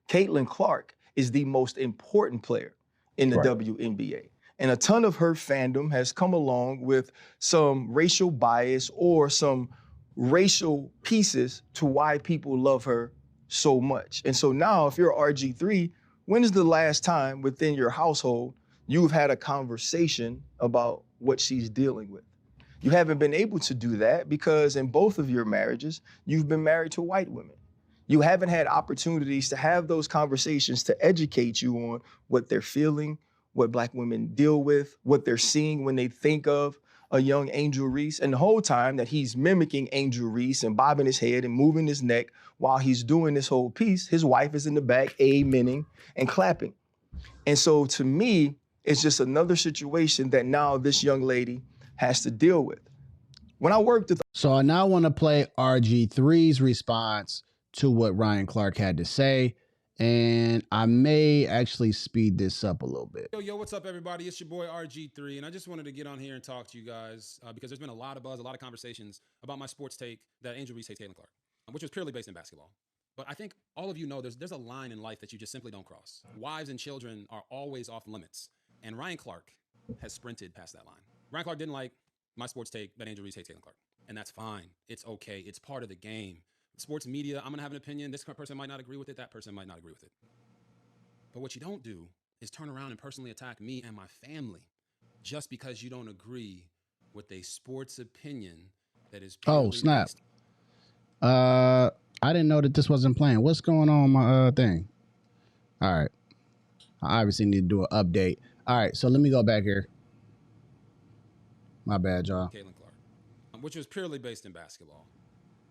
Caitlin Clark is the most important player in the WNBA. And a ton of her fandom has come along with some racial bias or some racial pieces to why people love her so much. And so now if you're RG3, when is the last time within your household you've had a conversation about what she's dealing with? You haven't been able to do that because in both of your marriages, you've been married to white women. You haven't had opportunities to have those conversations to educate you on what they're feeling, what Black women deal with, what they're seeing when they think of a young Angel Reese. And the whole time that he's mimicking Angel Reese and bobbing his head and moving his neck while he's doing this whole piece, his wife is in the back amening and clapping. And so to me, it's just another situation that now this young lady has to deal with. When I worked with... So I now want to play RG3's response to what Ryan Clark had to say, and I may actually speed this up a little bit. Yo, what's up, everybody? It's your boy RG3, and I just wanted to get on here and talk to you guys because there's been a lot of buzz, a lot of conversations about my sports take that Angel Reese hates Caitlin Clark, which was purely based in basketball. But I think all of you know there's a line in life that you just simply don't cross. Wives and children are always off limits, and Ryan Clark has sprinted past that line. Ryan Clark didn't like my sports take that Angel Reese hates Caitlin Clark, and that's fine. It's okay. It's part of the game. Sports media, I'm gonna have an opinion. This person might not agree with it. That person might not agree with it. But what you don't do is turn around and personally attack me and my family just because you don't agree with a sports opinion that is purely... Oh, snap. I didn't know that this wasn't playing. What's going on my thing? All right. I obviously need to do an update. All right, so let me go back here. My bad, y'all. Caitlin Clark, which was purely based in basketball.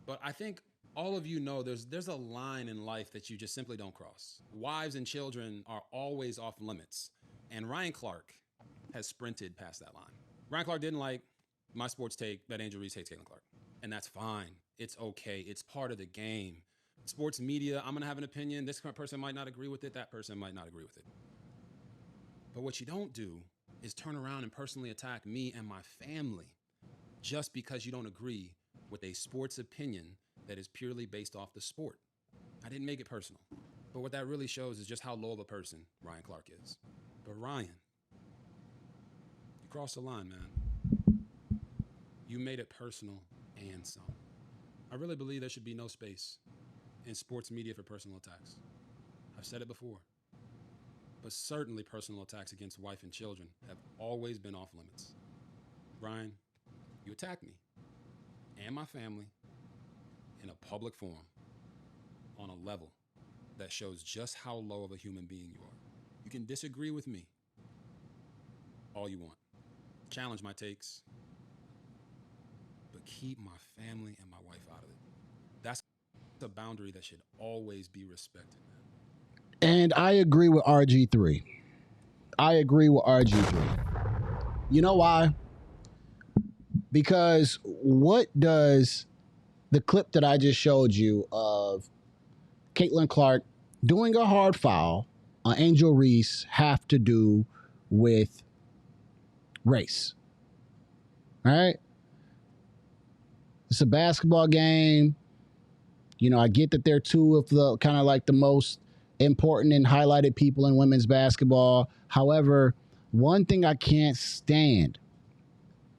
But I think all of you know there's a line in life that you just simply don't cross. Wives and children are always off limits, and Ryan Clark has sprinted past that line. Ryan Clark didn't like my sports take that Angel Reese hates Caitlin Clark, and that's fine. It's okay. It's part of the game. Sports media, I'm gonna have an opinion. This person might not agree with it. That person might not agree with it. But what you don't do is turn around and personally attack me and my family just because you don't agree with a sports opinion that is purely based off the sport. I didn't make it personal, but what that really shows is just how low of a person Ryan Clark is. But Ryan, you crossed the line, man. You made it personal and some. I really believe there should be no space in sports media for personal attacks. I've said it before, but certainly personal attacks against wife and children have always been off limits. Ryan, you attacked me and my family in a public forum on a level that shows just how low of a human being you are. You can disagree with me all you want. Challenge my takes, but keep my family and my wife out of it. That's a boundary that should always be respected. And I agree with RG3. I agree with RG3. You know why? Because what does the clip that I just showed you of Caitlin Clark doing a hard foul on Angel Reese have to do with race? All right? It's a basketball game. You know, I get that they're two of the kind of like the most important and highlighted people in women's basketball. However, one thing I can't stand,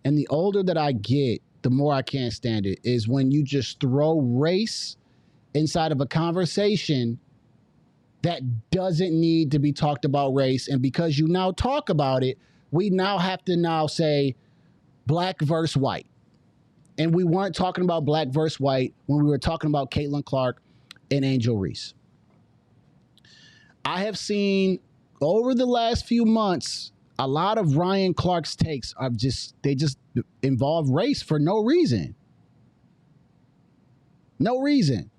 and the older that I get, the more I can't stand it, is when you just throw race inside of a conversation that doesn't need to be talked about race. And because you now talk about it, we now have to now say black versus white. And we weren't talking about black versus white when we were talking about Caitlin Clark and Angel Reese. I have seen over the last few months, a lot of Ryan Clark's takes are they just involve race for no reason. No reason.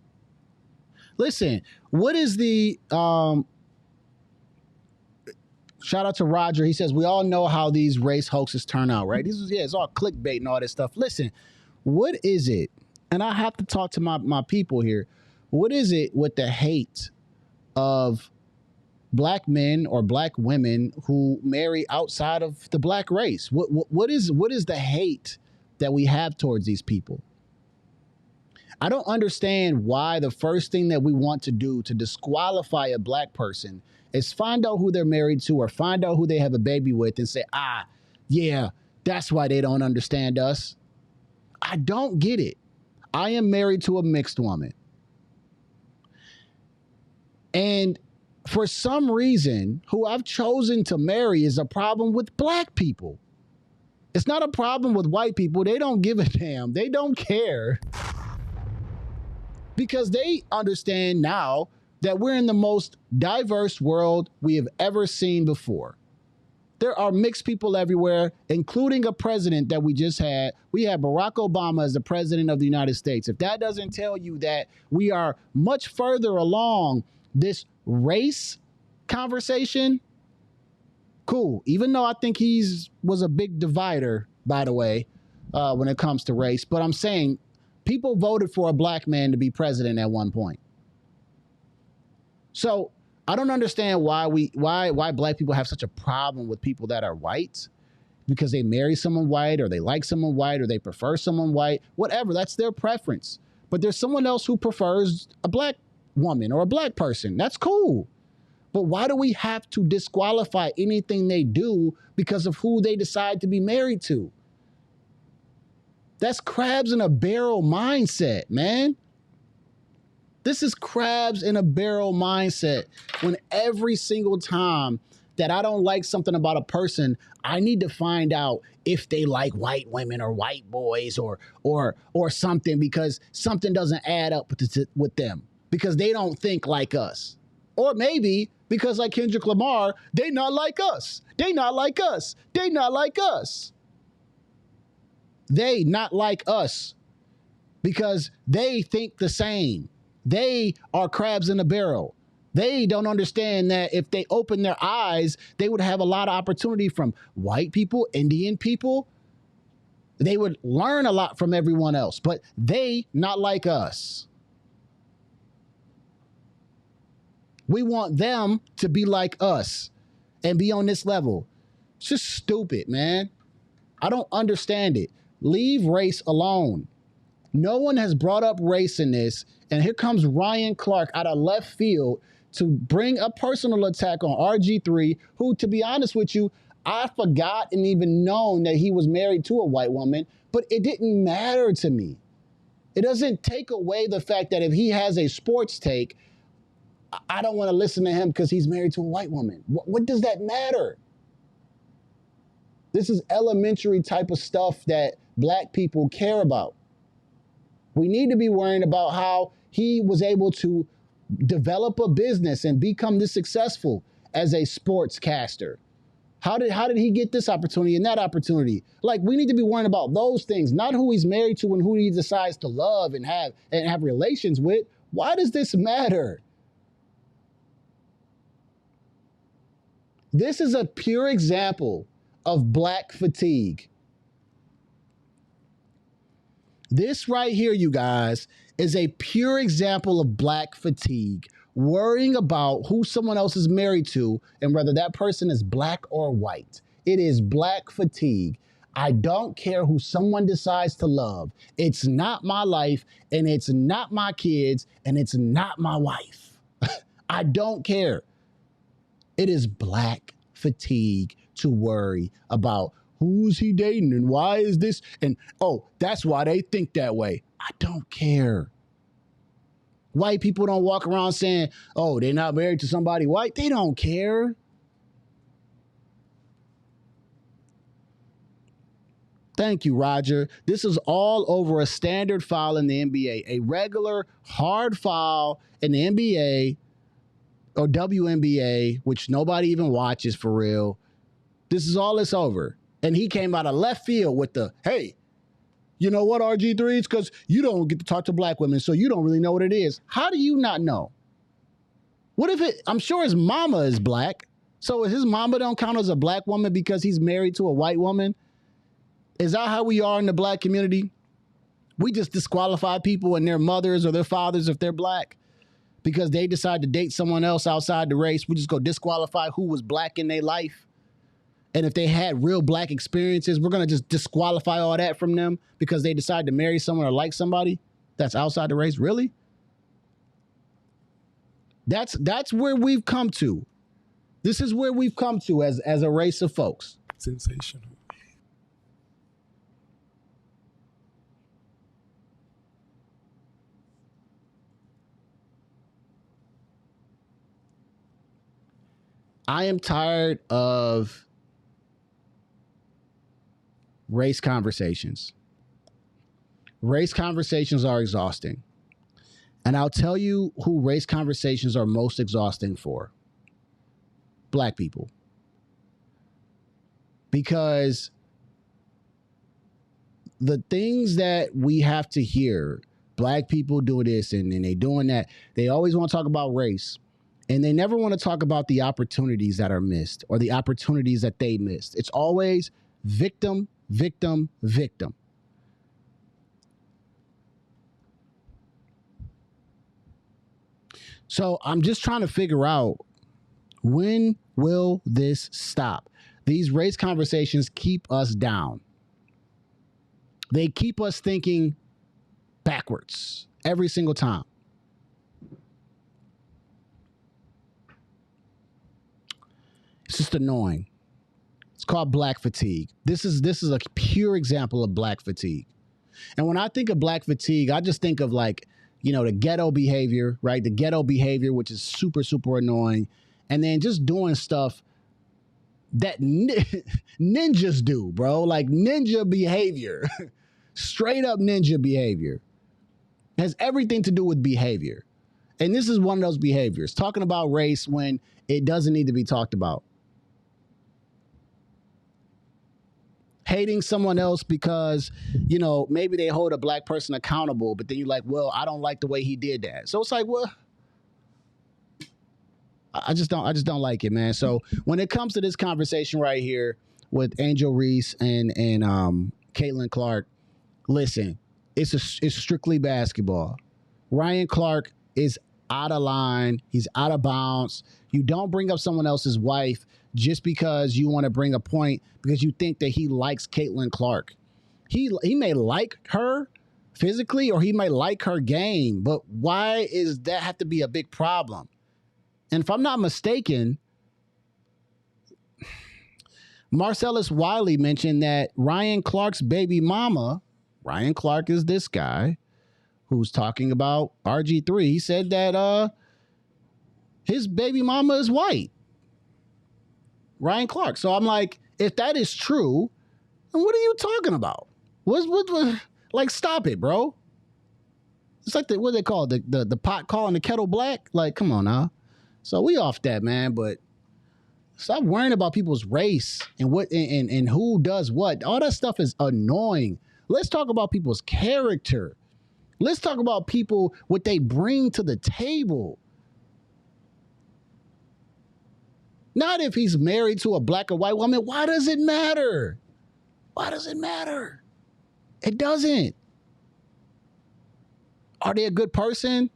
Listen, what is the, shout out to Roger. He says, we all know how these race hoaxes turn out, right? It's all clickbait and all this stuff. Listen, what is it? And I have to talk to my people here. What is it with the hate of black men or black women who marry outside of the black race? What is the hate that we have towards these people? I don't understand why the first thing that we want to do to disqualify a black person is find out who they're married to or find out who they have a baby with and say, yeah, that's why they don't understand us. I don't get it. I am married to a mixed woman. And for some reason, who I've chosen to marry is a problem with black people. It's not a problem with white people. They don't give a damn. They don't care. Because they understand now that we're in the most diverse world we have ever seen before. There are mixed people everywhere, including a president that we just had. We had Barack Obama as the president of the United States. If that doesn't tell you that we are much further along this race conversation, cool. Even though I think was a big divider, by the way, when it comes to race. But I'm saying people voted for a black man to be president at one point. So I don't understand why black people have such a problem with people that are white, because they marry someone white or they like someone white or they prefer someone white, whatever, that's their preference. But there's someone else who prefers a black woman or a black person. That's cool. But why do we have to disqualify anything they do because of who they decide to be married to? That's crabs in a barrel mindset, man. This is crabs in a barrel mindset when every single time that I don't like something about a person, I need to find out if they like white women or white boys or something, because something doesn't add up with them because they don't think like us. Or maybe because, like Kendrick Lamar, they not like us. They not like us. They not like us. They not like us because they think the same. They are crabs in a barrel. They don't understand that if they open their eyes, they would have a lot of opportunity from white people, Indian people. They would learn a lot from everyone else, but they not like us. We want them to be like us and be on this level. It's just stupid, man. I don't understand it. Leave race alone. No one has brought up race in this, and here comes Ryan Clark out of left field to bring a personal attack on RG3, who, to be honest with you, I forgot and even known that he was married to a white woman, but it didn't matter to me. It doesn't take away the fact that if he has a sports take, I don't want to listen to him because he's married to a white woman. What does that matter? This is elementary type of stuff that black people care about. We need to be worrying about how he was able to develop a business and become this successful as a sportscaster. How did he get this opportunity and that opportunity? Like, we need to be worrying about those things, not who he's married to and who he decides to love and have relations with. Why does this matter? This is a pure example of black fatigue. This right here, you guys, is a pure example of black fatigue, worrying about who someone else is married to and whether that person is black or white. It is black fatigue. I don't care who someone decides to love. It's not my life, and it's not my kids, and it's not my wife. I don't care. It is black fatigue to worry about who's he dating and why is this? And, oh, that's why they think that way. I don't care. White people don't walk around saying, oh, they're not married to somebody white. They don't care. Thank you, Roger. This is all over a standard foul in the NBA, a regular hard foul in the NBA or WNBA, which nobody even watches for real. This is all it's over. And he came out of left field with the, hey, you know what, RG3? It's because you don't get to talk to black women, so you don't really know what it is. How do you not know? What if I'm sure his mama is black. So his mama don't count as a black woman because he's married to a white woman? Is that how we are in the black community? We just disqualify people and their mothers or their fathers if they're black because they decide to date someone else outside the race. We just go disqualify who was black in their life. And if they had real black experiences, we're going to just disqualify all that from them because they decide to marry someone or like somebody. that's outside the race? Really? That's where we've come to. This is where we've come to as a race of folks. Sensational. I am tired of race conversations. Race conversations are exhausting. And I'll tell you who race conversations are most exhausting for. Black people. Because the things that we have to hear, black people do this and they doing that, they always want to talk about race. And they never want to talk about the opportunities that are missed or the opportunities that they missed. It's always victim, victim, victim. So I'm just trying to figure out, when will this stop? These race conversations keep us down. They keep us thinking backwards every single time. It's just annoying. It's called black fatigue. This is a pure example of black fatigue. And when I think of black fatigue, I just think of like, you know, the ghetto behavior, right? The ghetto behavior, which is super, super annoying. And then just doing stuff that ninjas do, bro. Like ninja behavior. Straight up ninja behavior. It has everything to do with behavior. And this is one of those behaviors. Talking about race when it doesn't need to be talked about. Hating someone else because, you know, maybe they hold a black person accountable, but then you're like, well, I don't like the way he did that. So it's like, well, I just don't like it, man. So when it comes to this conversation right here with Angel Reese and Caitlin Clark, listen, it's strictly basketball. Ryan Clark is out of line. He's out of bounds. You don't bring up someone else's wife just because you want to bring a point because you think that he likes Caitlin Clark. He may like her physically or he may like her game, but why is that have to be a big problem? And if I'm not mistaken, Marcellus Wiley mentioned that Ryan Clark's baby mama, Ryan Clark is this guy who's talking about RG3. He said that his baby mama is white. Ryan Clark. So I'm like, if that is true, then what are you talking about? What like, stop it, bro. It's like what they call the pot calling the kettle black. Like, come on now. So we off that, man. But stop worrying about people's race and what and who does what. All that stuff is annoying. Let's talk about people's character. Let's talk about people, what they bring to the table. Not if he's married to a black or white woman. Why does it matter? Why does it matter? It doesn't. Are they a good person?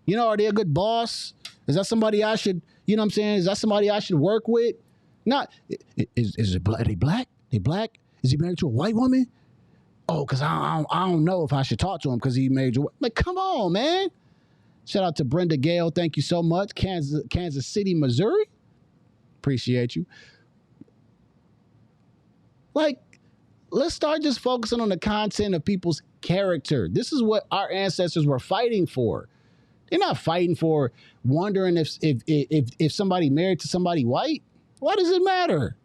You know, are they a good boss? Is that somebody I should, you know what I'm saying? Is that somebody I should work with? Not, is it black? Are they black? They black? Is he married to a white woman? Oh, because I don't know if I should talk to him because he married to, like, come on, man. Shout out to Brenda Gale. Thank you so much. Kansas City, Missouri. Appreciate you. Like, let's start just focusing on the content of people's character. This is what our ancestors were fighting for. They're not fighting for wondering if somebody married to somebody white. Why does it matter?